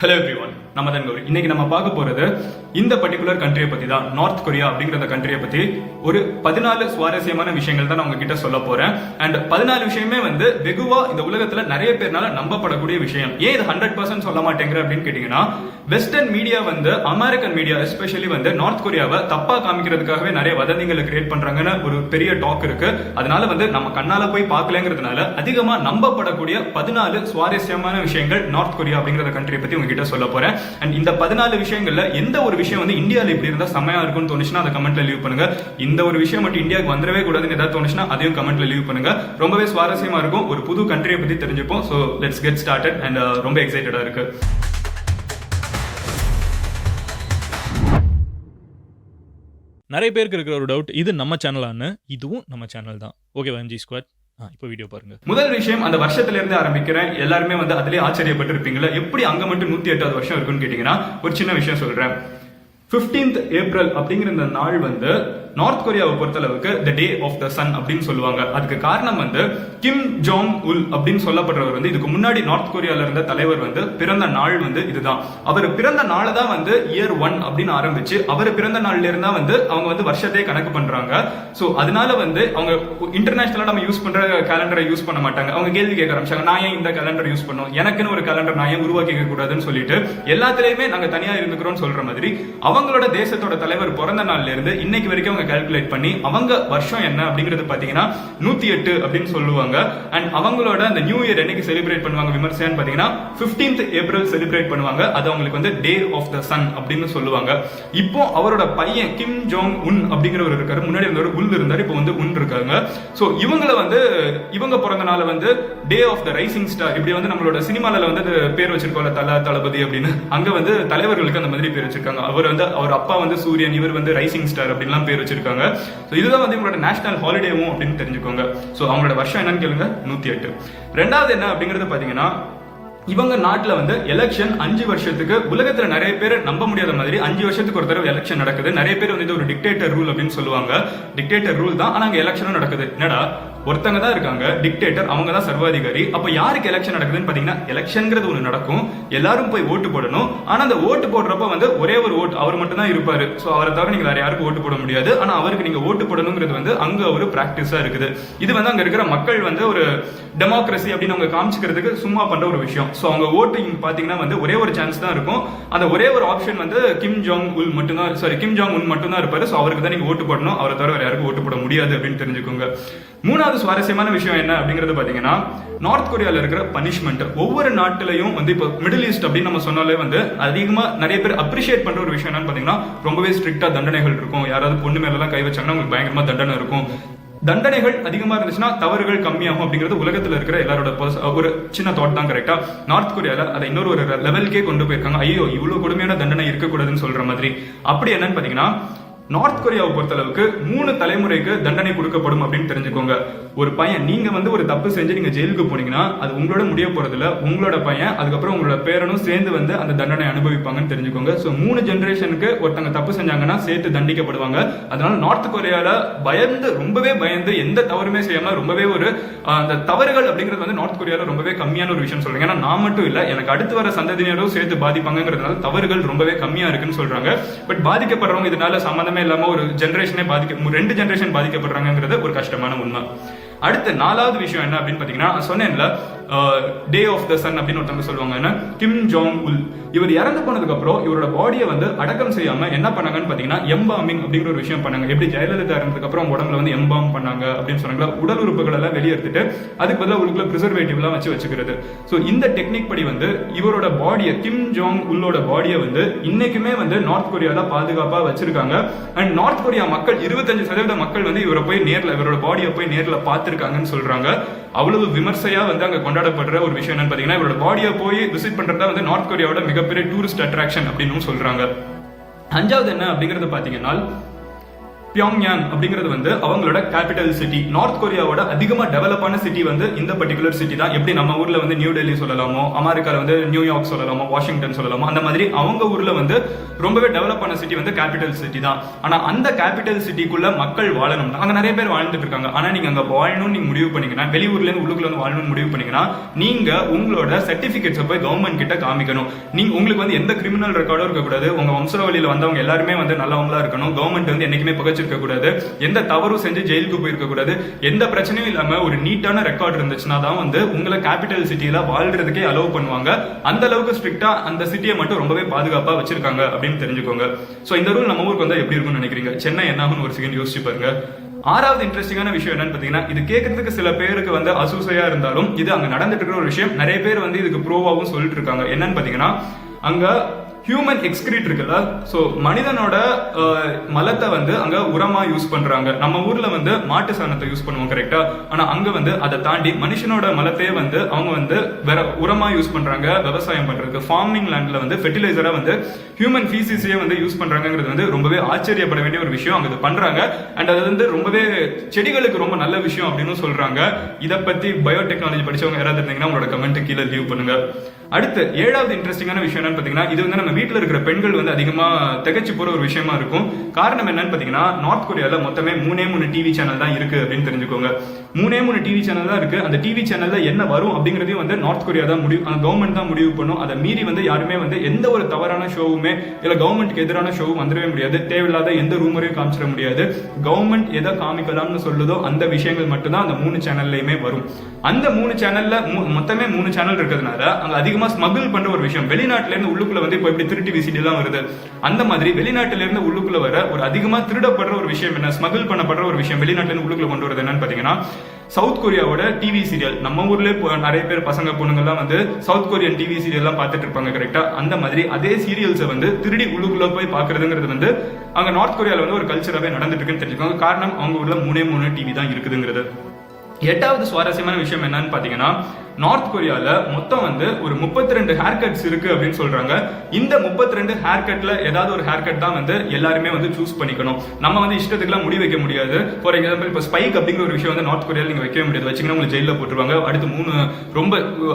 Hello everyone, நம்ம தான் கௌரி. இன்னைக்கு நம்ம பார்க்க போறது இந்த பர்டிகுலர் கண்ட்ரியை பத்தி தான், நார்த் கொரியா அப்படிங்கிற கண்ட்ரியை பத்தி ஒரு 14 சுவாரஸ்யமான விஷயங்கள் தான் நான் உங்ககிட்ட சொல்ல போறேன். அண்ட் 14 விஷயமே வெகுவா இந்த உலகத்துல நிறைய பேர்னால நம்பப்படக்கூடிய விஷயம். ஏன் இது 100% சொல்ல மாட்டேங்கிற அப்படின்னு கேட்டீங்கன்னா, western media American media especially north கொரியாவை தப்பா காமிக்கிறதுக்காகவே நிறைய வதந்திகளை கிரியேட் பண்றாங்கன்னு ஒரு பெரிய டாக் இருக்கு. அதனால நம்ம கண்ணால போய் பார்க்கலங்கிறதுனால அதிகமா நம்பப்படக்கூடிய 14 சுவாரஸ்யமான விஷயங்கள் நார்த் கொரியா அப்படிங்கிற கண்ட்ரியை பத்தி கிட்ட சொல்ல போறேன். அண்ட் இந்த 14 விஷயங்கள்ல எந்த ஒரு விஷயம் இந்தியால இப்படி இருந்தா செமையா இருக்கும்னு தோணுச்சுன்னா அதை கமெண்ட்ல லீவ் பண்ணுங்க. இந்த ஒரு விஷயம் மட்டும் இந்தியாவுக்கு வந்துடவே கூடாதுன்னு ஏதாவது தோணுச்சுன்னா அதையும் கமெண்ட்ல லீவ் பண்ணுங்க. ரொம்பவே சுவாரஸ்யமா இருக்கும். ஒரு புது கண்ட்ரியை பத்தி தெரிஞ்சுப்போம். So let's get started. And ரொம்ப எக்ஸைட்டடா இருக்கு. நிறைய பேருக்கு இருக்கிற ஒரு டவுட், இது நம்ம சேனலான்னு. இதுவும் நம்ம சேனல் தான். ஓகே எம்ஜி ஸ்குவாட், இப்போ வீடியோ பாருங்க. முதல் விஷயம், அந்த வருஷத்துல இருந்து ஆரம்பிக்கிறேன். எல்லாருமே அதிலே ஆச்சரியப்பட்டிருப்பீங்களா, எப்படி அங்க மட்டும் 108வது வருஷம் இருக்குன்னு கேட்டீங்கன்னா, ஒரு சின்ன விஷயம் சொல்றேன். 15th ஏப்ரல் அப்படிங்கிற இந்த நாள் நார்த் கொரியாவை பொறுத்தளவுக்கு த டே ஆஃப் த சன் அப்படின்னு சொல்லுவாங்க. அதுக்கு காரணம் கிம் ஜோங் உல் அப்படின்னு சொல்லப்படுறவர் இதுக்கு முன்னாடி நார்த் கொரியால இருந்த தலைவர் பிறந்த நாள் இதுதான். அவர் பிறந்த நாள் தான் இயர் 1 அப்படின்னு ஆரம்பிச்சு அவர் பிறந்த நாள்ல இருந்தா அவங்க வருஷத்தையே கணக்கு பண்றாங்க. சோ அதனால அவங்க இன்டர்நேஷனலா நம்ம யூஸ் பண்ற கேலண்டரை யூஸ் பண்ண மாட்டாங்க. அவங்க கேள்வி கேட்க ஆரம்பிச்சாங்க, நான் ஏன் இந்த கேலண்டர் யூஸ் பண்ணோம், எனக்குன்னு ஒரு கேலண்டர் நான் ஏன் உருவாக்கிக்க கூடாதுன்னு சொல்லிட்டு எல்லாத்திலயுமே நாங்க தனியா இருந்துக்கிறோம் சொல்ற மாதிரி அவங்களோட தேசத்தோட தலைவர் பிறந்த நாள்ல இருந்து இன்னைக்கு வரைக்கும் அவங்க கால்குலேட் பண்ணி அவங்க வருஷம் என்ன அப்படிங்கிறது பாத்தீங்கன்னா 108 அப்படின்னு சொல்லுவாங்க. அண்ட் அவங்களோட அந்த நியூ இயர் என்னைக்கு செலிப்ரேட் பண்ணுவாங்க விமர்சையான்னு பாத்தீங்கன்னா 15th ஏப்ரல் செலிப்ரேட் பண்ணுவாங்க. அது அவங்களுக்கு டே ஆஃப் த சன் அப்படின்னு சொல்லுவாங்க. இப்போ அவரோட பையன் கிம் ஜோங் உன் அப்படிங்கிறவர் இருக்காரு. முன்னாடி இருந்தவர் உல் இருந்தாரு, இப்போ உன் இருக்காங்க. சோ இவங்களை இவங்க பிறந்த நாள் day of the rising star. இப்படி நம்மளோட சினிமால பேர் வச்சிருக்கோம்ல, தளபதி அப்படின்னு, அங்க தலைவர்களுக்கு அந்த மாதிரி பேர் வச்சிருக்காங்க. அவர் அப்பா சூரியன், இவர் ரைசிங் ஸ்டார் அப்படின்லாம் பேர் வச்சிருக்காங்க. இதுதான் இவங்களோட நேஷனல் ஹாலிடேவும் அப்படின்னு தெரிஞ்சுக்கோங்க. சோ அவங்களோட வருஷம் என்னன்னு கேளுங்க, 108. ரெண்டாவது என்ன அப்படிங்கறது பாத்தீங்கன்னா, இவங்க நாட்டுல எலெக்ஷன் 5 வருஷத்துக்கு, உலகத்துல நிறைய பேர் நம்ப முடியாத மாதிரி 5 வருஷத்துக்கு ஒரு தடவை எலெக்ஷன் நடக்குது. நிறைய பேர் இது ஒரு டிக்டேட்டர் ரூல் அப்படின்னு சொல்லுவாங்க. டிக்டேட்டர் ரூல் தான், ஆனா அங்க எலெக்ஷனும் நடக்குது. என்னடா, ஒருத்தங்க தான் இருக்காங்க டிக்டேட்டர், அவங்க தான் சர்வாதிகாரி. அப்ப யாருக்கு எலெக்ஷன் நடக்குதுன்னு பாத்தீங்கன்னா, எலெக்ஷன்ங்கிறது ஒண்ணு நடக்கும், எல்லாரும் போய் ஓட்டு போடணும். ஆனா அந்த ஓட்டு போடுறப்ப ஒரே ஒரு ஓட்டு அவர் மட்டும் தான் இருப்பாரு. சோ அவரை தவிர நீங்க வேற யாருக்கும் ஓட்டு போட முடியாது. ஆனா அவருக்கு நீங்க ஓட்டு போடணுங்கிறது அங்க ஒரு பிராக்டிஸா இருக்குது. இது அங்க இருக்கிற மக்கள் ஒரு டெமோக்ரஸி அப்படின்னு அவங்க காமிச்சுக்கிறதுக்கு சும்மா பண்ற ஒரு விஷயம். சோ அவங்க ஓட்டிங் பாத்தீங்கன்னா ஒரே ஒரு சான்ஸ் தான் இருக்கும். அந்த ஒரே ஒரு ஆப்ஷன் கிம் ஜோங் உல் மட்டும் தான், சாரி கிம் ஜோங் உன் மட்டும் தான் இருப்பாரு. சோ அவருக்கு தான் நீங்க ஓட்டு போடணும், அவரை தவிர வேற யாருக்கும் ஓட்டு போட முடியாது அப்படின்னு தெரிஞ்சுக்கோங்க. மூணாவது சுவாரஸ்யமான விஷயம் என்ன அப்படிங்கறது பாத்தீங்கன்னா, நார்த் கொரியால இருக்கிற பனிஷ்மெண்ட். ஒவ்வொரு நாட்டிலையும் இப்போ மிடில் ஈஸ்ட் அப்படின்னு நம்ம சொன்னாலே அதிகமா நிறைய பேர் அப்ரிஷியேட் பண்ற ஒரு விஷயம் என்னன்னு பாத்தீங்கன்னா, ரொம்பவே ஸ்ட்ரிக்டா தண்டனைகள் இருக்கும். யாராவது பொண்ணு மேல எல்லாம் கை வச்சாங்கன்னா உங்களுக்கு பயங்கரமா தண்டனை இருக்கும். தண்டனைகள் அதிகமா இருந்துச்சுன்னா தவறுகள் கம்மியாகும் அப்படிங்கிறது உலகத்துல இருக்கிற எல்லாரோட ஒரு சின்ன தாட் தான். கரெக்டா, நார்த் கொரியால அதை இன்னொரு ஒரு லெவலுக்கே கொண்டு போயிருக்காங்க. ஐயோ இவ்வளவு கொடுமையான தண்டனை இருக்கக்கூடாதுன்னு சொல்ற மாதிரி. அப்படி என்னன்னு பாத்தீங்கன்னா, நார்த் கொரியாவை பொறுத்தளவுக்கு 3 தலைமுறைக்கு தண்டனை கொடுக்கப்படும் அப்படின்னு தெரிஞ்சுக்கோங்க. ஒரு பையன், நீங்க ஒரு தப்பு செஞ்சு நீங்க ஜெயிலுக்கு போனீங்கன்னா அது உங்களோட முடிய போறதுல, உங்களோட பையன் அதுக்கப்புறம் உங்களோட பேரனும் சேர்ந்து அந்த தண்டனை அனுபவிப்பாங்கன்னு தெரிஞ்சுக்கோங்க. சோ 3 ஜெனரேஷனுக்கு ஒருத்தங்க தப்பு செஞ்சாங்கன்னா சேர்த்து தண்டிக்கப்படுவாங்க. அதனால நார்த் கொரியால ரொம்பவே பயந்து எந்த தவறுமே செய்யாம ரொம்பவே அந்த தவறுகள் அப்படிங்கிறது நார்த் கொரியால ரொம்பவே கம்மியான ஒரு விஷயம் சொல்றாங்க. ஏன்னா நான் மட்டும் இல்ல, எனக்கு அடுத்து வர சந்ததியினரும் சேர்த்து பாதிப்பாங்கிறதுனால தவறுகள் ரொம்பவே கம்மியா இருக்குன்னு சொல்றாங்க. பட் பாதிக்கப்படுறவங்க இதனால சம்பந்தமே இல்லாம ஒரு ஜெனரேஷனே 2 ஜெனரேஷன் பாதிக்கப்படுறாங்கிறது ஒரு கஷ்டமான உண்மை. அடுத்து 4வது விஷயம் என்ன அப்படின்னு பாத்தீங்கன்னா, சொன்னேன்ல டே ஆஃப் த சன் அப்படின்னு ஒருத்தவங்க சொல்லுவாங்க, கிம் ஜோங் உல். இவர் இறந்து போனதுக்கு அப்புறம் இவரோட பாடியை அடக்கம் செய்யாம என்ன பண்ணாங்கன்னு பாத்தீங்கன்னா, எம்பாமிங் அப்படிங்கிற ஒரு விஷயம் பண்ணாங்க. எப்படி ஜெயலலிதா இறந்ததுக்கு அப்புறம் உடம்புல எம்பாம் பண்ணாங்க அப்படின்னு சொன்னாங்களா, உடல் உறுப்புகள் எல்லாம் வெளியெடுத்துட்டு அதுக்கு பதிலாக உங்களுக்குள்ள ப்ரிசர்வேட்டிவ் எல்லாம் வச்சுக்கிறது. சோ இந்த டெக்னிக் படி இவரோட பாடியை, கிம் ஜோங் உல்லோட பாடியை இன்னைக்குமே நார்த் கொரியால பாதுகாப்பா வச்சிருக்காங்க. அண்ட் நார்த் கொரியா மக்கள் 25% மக்கள் இவரை போய் நேர்ல, இவரோட பாடியை போய் நேர்ல பார்த்திருக்காங்கன்னு சொல்றாங்க. அவ்வளவு விமர்சையா அங்க கொண்டாடப்படுற ஒரு விஷயம் என்னன்னு பாத்தீங்கன்னா, இவரோட பாடியை போய் விசிட் பண்றதா நார்த் கொரியாவோட மிகப்பெரிய டூரிஸ்ட் அட்ராக்ஷன் அப்படின்னு சொல்றாங்க. 5வது என்ன அப்படிங்கறது பாத்தீங்கன்னா, பியாங்யாங் அப்படிங்கிறது வந்து அவங்களோட கேபிட்டல் சிட்டி. நார்த் கொரியாவோட அதிகமா டெவலப்பான சிட்டி வந்து இந்த பர்டிகுலர் சிட்டி தான். எப்படி நம்ம ஊர்ல வந்து நியூ டெல்லி சொல்லலாமோ, அமெரிக்கால வந்து நியூயார்க் சொல்லலாமோ, வாஷிங்டன் சொல்லலாமோ, அந்த மாதிரி அவங்க ஊர்ல வந்து ரொம்பவே டெவலப்பான சிட்டி வந்து கேபிட்டல் சிட்டி தான். ஆனா அந்த கேபிட்டல் சிட்டிக்குள்ள மக்கள் வாழணும், அங்க நிறைய பேர் வாழ்ந்துட்டு இருக்காங்க. ஆனா நீங்க அங்க வாழணும்னு நீங்க முடிவு பண்ணீங்கன்னா, வெளியூர்ல இருந்து உள்ளுக்குள்ள வந்து வாழணும்னு முடிவு பண்ணீங்கன்னா, நீங்க உங்களோட சர்டிபிகேட்ஸை போய் கவர்மெண்ட் கிட்ட காமிக்கணும். நீங்க உங்களுக்கு வந்து எந்த கிரிமினல் ரெக்கார்டும் இருக்கக்கூடாது, உங்க வம்சாவளியில வந்தவங்க எல்லாருமே வந்து நல்லவங்களா இருக்கணும், கவர்மெண்ட் வந்து என்னைக்குமே புகச்சிருக்க கூடாது, எந்த தவறும் செஞ்சு ஜெயிலுக்கு போயிருக்க கூடாது, எந்த பிரச்சனையும் இல்லாம ஒரு நீட்டான ரெக்கார்ட் இருந்துச்சுன்னா தான் வந்து உங்களை கேபிட்டல் சிட்டியில வாழ்றதுக்கே அலோவ் பண்ணுவாங்க. அந்த அளவுக்கு ஸ்ட்ரிக்டா அந்த சிட்டியை மட்டும் ரொம்பவே பாதுகாப்பா வச்சிருக்காங்க அப்படின்னு தெரிஞ்சுக்கோங்க. சோ இந்த ரூல் நம்ம ஊருக்கு வந்து எப்படி இருக்கும்னு நினைக்கிறீங்க? சென்னை என்ன ஆகும்னு ஒரு செகண்ட் யோசிச்சு பாருங்க. ஆறாவது இன்ட்ரெஸ்டிங்கான விஷயம் என்னன்னு பாத்தீங்கன்னா, இது கேட்கறதுக்கு சில பேருக்கு வந்து அசூசையா இருந்தாலும் இது அங்க நடந்துட்டு இருக்கிற ஒரு விஷயம். நிறைய பேர் வந்து இதுக்கு ப்ரோவாவும் சொல்லிட்டு இருக்காங்க. என்னன்னு பாத்தீங்கன்னா, அங்க ஹியூமன் எக்ஸ்கிரீட் இருக்குல்ல, சோ மனிதனோட மலத்தை வந்து அங்க உரமா யூஸ் பண்றாங்க. நம்ம ஊர்ல வந்து மாட்டு சாணத்தை யூஸ் பண்ணுவோம் கரெக்டா, ஆனா அங்க வந்து அதை தாண்டி மனுஷனோட மலத்தையே வந்து அவங்க வந்து வேற உரமா யூஸ் பண்றாங்க. விவசாயம் பண்றதுக்கு ஃபார்மிங் லேண்ட்ல வந்து ஃபெர்டிலைசரா வந்து ஹியூமன் ஃபீசிஸையே வந்து யூஸ் பண்றாங்கிறது வந்து ரொம்பவே ஆச்சரியப்பட வேண்டிய ஒரு விஷயம். அங்க பண்றாங்க அண்ட் அது வந்து ரொம்பவே செடிகளுக்கு ரொம்ப நல்ல விஷயம் அப்படின்னு சொல்றாங்க. இதை பத்தி பயோடெக்னாலஜி படிச்சவங்க யாராவது இருந்தீங்கன்னா உங்களோட கமெண்ட் கீழே லீவ் பண்ணுங்க. அடுத்து ஏழாவது இன்ட்ரெஸ்டிங்கான விஷயம் என்னன்னு பாத்தீங்கன்னா, இது வந்து நம்ம வீட்டுல இருக்கிற பெண்கள் வந்து அதிகமா திகச்சு போற ஒரு விஷயமா இருக்கும். காரணம் என்னன்னு பாத்தீங்கன்னா, நார்த் கொரியால மொத்தமே 3 டிவி சேனல் தான் இருக்கு அப்படின்னு தெரிஞ்சுக்கோங்க. 3 டிவி சேனல் தான் இருக்கு. அந்த டிவி சேனல்ல என்ன வரும் அப்படிங்கறதையும் வந்து நார்த் கொரியா தான் முடிவு, கவர்மெண்ட் தான் முடிவு பண்ணும். அதை மீறி வந்து யாருமே வந்து எந்த ஒரு தவறான ஷோவுமே இல்ல கவர்மெண்ட்க்கு எதிரான ஷோவும் வந்துடவே முடியாது. தேவையில்லாத எந்த ரூமரையும் காமிச்சிட முடியாது. கவர்மெண்ட் எதை காமிக்கலாம்னு சொல்லுதோ அந்த விஷயங்கள் மட்டும்தான் அந்த 3 சேனல்லையுமே வரும். அந்த 3 சேனல்ல மொத்தமே 3 சேனல் இருக்கிறதுனால அங்க அதிகமா ஸ்மகிள் பண்ற ஒரு விஷயம், வெளிநாட்டுல இருந்து உள்ளுக்குள்ள வந்து இப்ப எப்படி திருட்டு விசிடி எல்லாம் வருது, அந்த மாதிரி வெளிநாட்டுல இருந்து உள்ளுக்குள்ள வர ஒரு அதிகமா திருடப்படுற ஒரு விஷயம் என்ன, ஸ்மகிள் பண்ணப்படுற ஒரு விஷயம் வெளிநாட்டுல இருந்து உள்ளுக்குள்ள கொண்டு வரது என்னன்னு பாத்தீங்கன்னா, சவுத் கொரியாவோட டிவி சீரியல். நம்ம ஊர்ல நிறைய பேர் பசங்க பொண்ணுங்க எல்லாம் வந்து சவுத் கொரியன் டிவி சீரியல் எல்லாம் பார்த்துட்டு இருப்பாங்க கரெக்டா. அந்த மாதிரி அதே சீரியல்ஸை வந்து திருடி உள்ளுக்குள்ள போய் பாக்குறதுங்கிறது வந்து அங்க நார்த் கொரியால வந்து ஒரு கல்ச்சராகவே நடந்துட்டு இருக்குன்னு தெரிஞ்சுக்கோங்க. காரணம் அவங்க ஊர்ல 3 டிவி தான் இருக்குதுங்கிறது. எட்டாவது சுவாரஸ்யமான விஷயம் என்னன்னு பாத்தீங்கன்னா, நார்த் கொரியால மொத்தம் வந்து ஒரு 32 ஹேர் கட்ஸ் இருக்கு அப்படின்னு சொல்றாங்க. இந்த 32 ஹேர் கட்ல ஏதாவது ஒரு ஹேர் கட் தான் வந்து எல்லாருமே வந்து சூஸ் பண்ணிக்கணும். நம்ம வந்து இஷ்டத்துக்குலாம் முடி வைக்க முடியாது. ஃபார் எக்ஸாம்பிள் இப்ப ஸ்பைக் அப்படிங்கிற ஒரு விஷயம் வந்து நார்த் கொரியால நீங்க வைக்கவே முடியாது. வச்சீங்கன்னா உங்களுக்கு ஜெயில போட்டுருவாங்க.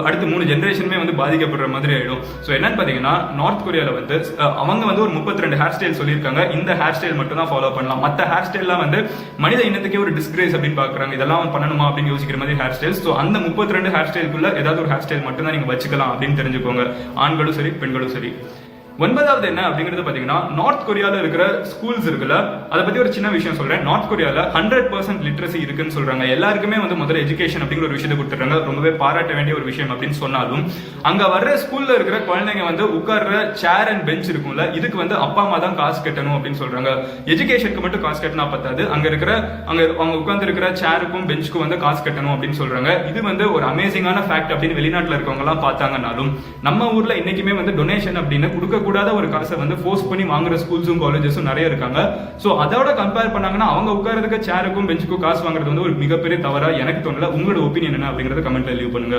அடுத்து 3 ஜெனரேஷனுமே வந்து பாதிக்கப்படுற மாதிரி ஆயிடும். சோ என்னன்னு பாத்தீங்கன்னா, நார்த் கொரியால வந்து அவங்க வந்து ஒரு 32 ஹேர் ஸ்டைல் சொல்லியிருக்காங்க. இந்த ஹேர் ஸ்டைல் மட்டும் தான் ஃபாலோ பண்ணலாம். மத்த ஹேர் ஸ்டைல்லாம் வந்து மனித இனத்துக்கே ஒரு டிஸ்கிரேஸ் அப்படின்னு பாக்குறாங்க. இதெல்லாம் பண்ணணுமா அப்படின்னு யோசிக்கிற மாதிரி ஹேர் ஸ்டைல். சோ அந்த 32 ஹேர் ஸ்டைல் ஏதாவது ஒரு ஹேர் ஸ்டைல் மட்டும் தான் நீங்க வச்சுக்கலாம் அப்படின்னு தெரிஞ்சுக்கோங்க, ஆண்களும் சரி பெண்களும் சரி. 9வது என்ன அப்படிங்கறது பாத்தீங்கன்னா, நார்த் கொரியால இருக்கிற ஸ்கூல்ஸ் இருக்குல்ல, அதை பத்தி ஒரு சின்ன விஷயம் சொல்றேன். நார்த் கொரியால 100% லிட்ரஸி இருக்குன்னு சொல்றாங்க. எல்லாருக்குமே வந்து முதல்ல எஜுகேஷன் அப்படிங்கிற ஒரு விஷயத்தை கொடுத்துறாங்க. ரொம்பவே பாராட்ட வேண்டிய ஒரு விஷயம் அப்படின்னு சொன்னாலும், அங்க வர்ற ஸ்கூல்ல இருக்கிற குழந்தைங்க வந்து உட்கார்ற சேர் அண்ட் பெஞ்ச் இருக்கும்ல, இதுக்கு வந்து அப்பா அம்மா தான் காசு கட்டணும் அப்படின்னு சொல்றாங்க. எஜுகேஷனுக்கு மட்டும் காசு கட்டினா பத்தாது, அவங்க உட்கார்ந்து இருக்கிற சேருக்கும் பெஞ்சுக்கும் வந்து காசு கட்டணும் அப்படின்னு சொல்றாங்க. இது வந்து ஒரு அமேசிங்கான ஃபேக்ட் அப்படின்னு வெளிநாட்டுல இருக்கவங்க எல்லாம் பார்த்தாங்கன்னாலும், நம்ம ஊர்ல இன்னைக்குமே வந்து டொனேஷன் அப்படின்னு கொடுக்க கூடாத ஒரு காசை வந்து ஃபோர்ஸ் பண்ணி வாங்குற ஸ்கூல்ஸும் காலேஜஸும் நிறைய இருக்காங்க. சோ அதோட கம்பேர் பண்ணாங்கன்னா அவங்க உட்கார்றதுக்கு சேருக்கும் பெஞ்சுக்கும் காசு வாங்குறது வந்து ஒரு மிகப்பெரிய தவறா எனக்கு தோணல. உங்களோட ஒப்பீனியன் என்ன அப்படிங்கறத கமெண்ட்ல லீவ் பண்ணுங்க.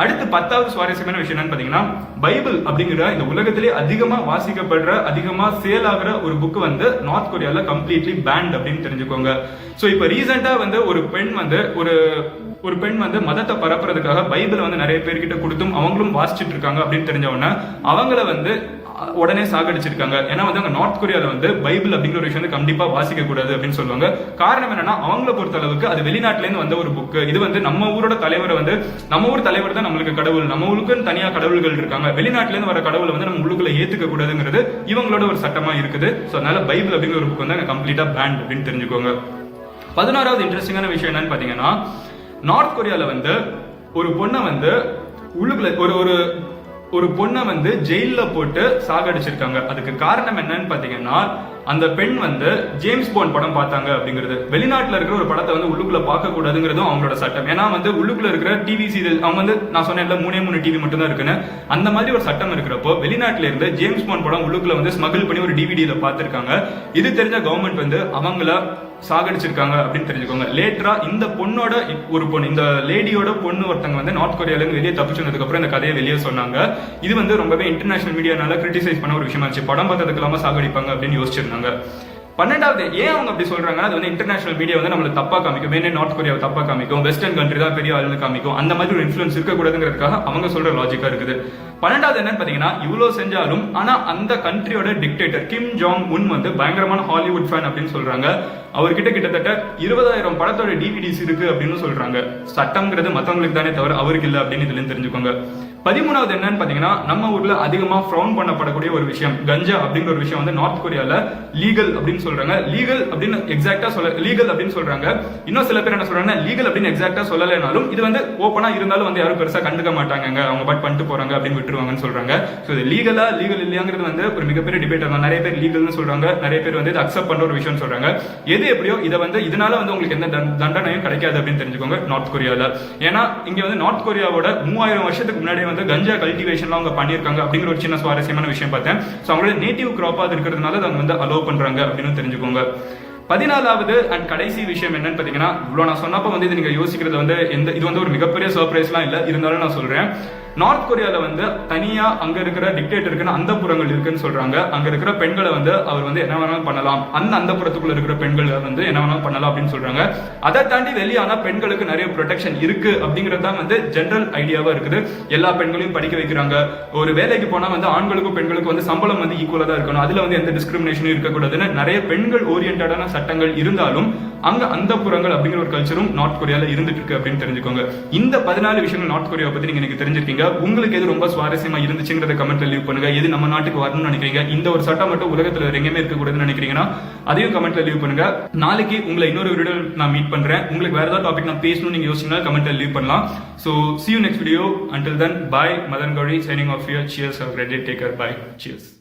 அடுத்து 10வது சுவாரஸ்யமான விஷயம் என்னன்னு பாத்தீங்கன்னா, பைபிள் அப்படிங்கிற இந்த உலகத்திலே அதிகமா வாசிக்கப்படுற அதிகமா சேல் ஆகிற ஒரு புக் வந்து நார்த் கொரியால கம்ப்ளீட்லி பேண்ட் அப்படின்னு தெரிஞ்சுக்கோங்க. சோ இப்ப ரீசெண்டா வந்து ஒரு பெண் வந்து மதத்தை பரப்புறதுக்காக பைபிளை வந்து நிறைய பேர்கிட்ட கொடுத்தும் அவங்களும் வாசிச்சுட்டு இருக்காங்க அப்படின்னு தெரிஞ்ச உடனே அவங்கள வந்து உடனே சாகடிச்சிருக்காங்க. ஏன்னா வந்து அங்க நார்த் கொரியால வந்து பைபிள் அப்படிங்கிற ஒரு விஷயம் வந்து கண்டிப்பா வாசிக்க கூடாது அப்படின்னு சொல்லுவாங்க. காரணம் என்னன்னா, அவங்கள பொறுத்த அளவுக்கு அது வெளிநாட்டுல இருந்து வந்த ஒரு புக். இது வந்து நம்ம ஊரோட தலைவரை வந்து, நம்ம ஊர் தலைவர் தான் நம்மளுக்கு கடவுள், நம்ம ஊருக்கு தனியா கடவுள்கள் இருக்காங்க. வெளிநாட்டுல இருந்து வர கடவுளை வந்து நம்ம உள்ளுக்குள்ள ஏத்துக்க கூடாதுங்கிறது இவங்களோட ஒரு சட்டமா இருக்குது. சோ அதனால பைபிள் அப்படிங்கிற ஒரு புக் வந்து அங்க கம்ப்ளீட்டா பேண்ட் அப்படின்னு தெரிஞ்சுக்கோங்க. 11வது இன்ட்ரெஸ்டிங்கான விஷயம் என்னன்னு பாத்தீங்கன்னா, நார்த் கொரியால வந்து ஒரு பொண்ணை வந்து உள்ளுக்குள்ள ஒரு பொண்ணை வந்து ஜெயில போட்டு சாகடிச்சிருக்காங்க. அதுக்கு காரணம் என்னன்னு பாத்தீங்கன்னா, அந்த பெண் வந்து ஜேம்ஸ் பாண்ட் படம் பார்த்தாங்க அப்படிங்கிறது. வெளிநாட்டுல இருக்கிற ஒரு படத்தை வந்து உள்ளுக்குள்ள பார்க்க கூடாதுங்கிறதும் அவங்களோட சட்டம். ஏன்னா வந்து உள்ளுக்குள்ள இருக்கிற டிவி சீரியல் அவங்க வந்து, நான் சொன்னேன்ல 3 டிவி மட்டும் தான் இருக்குன்னு, அந்த மாதிரி ஒரு சட்டம் இருக்கிறப்போ வெளிநாட்டுல இருந்து ஜேம்ஸ் பாண்ட் படம் உள்ளுக்குள்ள வந்து ஸ்மகிள் பண்ணி ஒரு டிவிடியில பார்த்திருக்காங்க. இது தெரிஞ்ச கவர்மெண்ட் வந்து அவங்கள சாகடிச்சிருக்காங்க அப்படின்னு தெரிஞ்சுக்கோங்க. லேட்டரா இந்த பொண்ணோட இந்த லேடியோட பொண்ணு ஒருத்தங்க வந்து நார்த் கொரியால இருந்து வெளியே தப்பிச்சு வந்ததுக்கு அப்புறம் இந்த கதையை வெளியே சொன்னாங்க. இது வந்து ரொம்பவே இன்டர்நேஷனல் மீடியானால கிரிட்டிசைஸ் பண்ண ஒரு விஷயமா இருந்துச்சு. படம் பார்த்ததுக்கு இல்லாம சாகடிப்பாங்க அப்படின்னு யோசிச்சிருந்தாங்க. 12வது ஏன் அவங்க அப்படி சொல்றாங்கன்னா அது வந்து இன்டர்நேஷனல் மீடியா வந்து நம்மள தப்பா காமிக்கும், வேணே நார்த் கொரியாவை தப்பா காமிக்கும், வெஸ்டர்ன் கண்ட்ரி தான் பெரிய ஆளுன்னு காமிக்கும், அந்த மாதிரி ஒரு இன்ஃப்ளூயன்ஸ் இருக்கக்கூடாதுங்கிறதுக்காக அவங்க சொல்ற லாஜிக்கா இருக்குது. 12வது என்னன்னு பாத்தீங்கன்னா இவ்வளவு செஞ்சாலும் ஆனா அந்த கண்ட்ரியோட டிக்டேட்டர் கிம் ஜாங் உன் வந்து பயங்கரமான ஹாலிவுட் ஃபேன் அப்படின்னு சொல்றாங்க. அவர்கிட்ட கிட்டத்தட்ட 20,000 படத்தோட டிவிடிஸ் இருக்கு அப்படின்னு சொல்றாங்க. சட்டம்ங்கிறது மத்தவங்களுக்கு தானே தவிர அவருக்கு இல்ல அப்படின்னு இதுல தெரிஞ்சுக்கோங்க. 13வது என்னன்னு பாத்தீங்கன்னா நம்ம ஊர்ல அதிகமா ஃப்ரௌன் பண்ணப்படக்கூடிய ஒரு விஷயம் கஞ்சா அப்படிங்கிற ஒரு விஷயம் வந்து நார்த் கொரியால லீகல் அப்படின்னு சொல்றாங்க. லீகல் அப்படின்னு எக்ஸாக்டா லீகல் அப்படின்னு சொல்றாங்க. இன்னும் சில பேர் என்ன சொல்றாங்க லீகல் அப்படின்னு எக்ஸாக்டா சொல்லலைனாலும் இது வந்து ஓப்பனா இருந்தாலும் வந்து யாரும் பெருசா கண்டுக்க மாட்டாங்க, அவங்க பட் பண்ணிட்டு போறாங்க அப்படின்னு விட்டுருவாங்கன்னு சொல்றாங்க. ஸோ இது லீகலா லீகல் இல்லையாங்கிறது வந்து ஒரு மிகப்பெரிய டிபேட் தான். நிறைய பேர் லீகல்னு சொல்றாங்க, நிறைய பேர் வந்து அக்செப்ட் பண்ற ஒரு விஷயம் சொல்றாங்க. எது எப்படியோ இதை வந்து இதனால வந்து உங்களுக்கு எந்த தண்டனையும் கிடைக்காது அப்படின்னு தெரிஞ்சுக்கோங்க நார்த் கொரியால. ஏன்னா இங்க வந்து நார்த் கொரியாவோட 3000 வருஷத்துக்கு முன்னாடி வந்து கஞ்சா கல்டிவேஷன்லாம் அவங்க பண்ணியிருக்காங்க அப்படிங்கிற ஒரு சின்ன சுவாரஸ்யமான விஷயம் பார்த்தேன். ஸோ அவங்களோட நேட்டிவ் கிராப்பா இருக்கிறதுனால அவங்க வந்து அலோவ் பண்றாங்க அப்படின்னு தெரிஞ்சுக்கோங்க. 14வது அண்ட் கடைசி விஷயம் என்னன்னு பாத்தீங்கன்னா இவ்வளவு நான் சொன்னப்ப வந்து இது நீங்க யோசிக்கிறது வந்து இது வந்து ஒரு மிகப்பெரிய சர்ப்ரைஸ்லாம் இல்ல, இருந்தாலும் நான் சொல்றேன். நார்த் கொரியால வந்து தனியா அங்க இருக்கிற டிக்டேட்டருக்குன்னு அந்த புறங்கள் இருக்குன்னு சொல்றாங்க. அங்க இருக்கிற பெண்களை வந்து அவர் வந்து என்ன வேணாலும் பண்ணலாம், அந்த புறத்துக்குள்ள இருக்கிற பெண்களை வந்து என்ன வேணாலும் பண்ணலாம் அப்படின்னு சொல்றாங்க. அதை தாண்டி வெளியானா பெண்களுக்கு நிறைய ப்ரொடெக்ஷன் இருக்கு அப்படிங்கிறது தான் வந்து ஜெனரல் ஐடியாவா இருக்குது. எல்லா பெண்களையும் படிக்க வைக்கிறாங்க. ஒரு வேலைக்கு போனா வந்து ஆண்களுக்கும் பெண்களுக்கும் வந்து சம்பளம் வந்து ஈக்குவலா தான் இருக்கணும், அதுல வந்து எந்த டிஸ்கிரிமினேஷனும் இருக்கக்கூடாதுன்னு நிறைய பெண்கள் ஓரியன்டான சட்டங்கள் இருந்தாலும் அங்க அந்த புறங்கள் அப்படிங்கிற ஒரு கல்ச்சரும் நார்த் கொரியால இருந்துட்டு இருக்கு அப்படின்னு தெரிஞ்சுக்கோங்க. இந்த 14 விஷயங்கள் நார்த் கொரியாவை பத்தி நீங்க எனக்கு தெரிஞ்சிருக்கீங்க. உங்களுக்கு எது ரொம்ப சுவாரஸ்யமா இருந்துச்சுங்கிறத கமெண்ட்ல லீவ் பண்ணுங்க. எது நம்ம நாட்டுக்கு வரணும்னு நினைக்கிறீங்க, இந்த ஒரு சட்டம் மட்டும் உலகத்துல எங்கேயுமே இருக்கக்கூடாதுன்னு நினைக்கிறீங்கன்னா அதையும் கமெண்ட்ல லீவ் பண்ணுங்க. நாளைக்கு உங்களை இன்னொரு வீடியோ நான் மீட் பண்றேன். உங்களுக்கு வேற ஏதாவது டாபிக் நான் பேசணும்னு நீங்க யோசிச்சீங்கன்னா கமெண்ட்ல லீவ் பண்ணலாம். So see you next video. Until then, bye. Madan Gauri signing off here. Cheers. Have a great day. Take care. Bye. Cheers.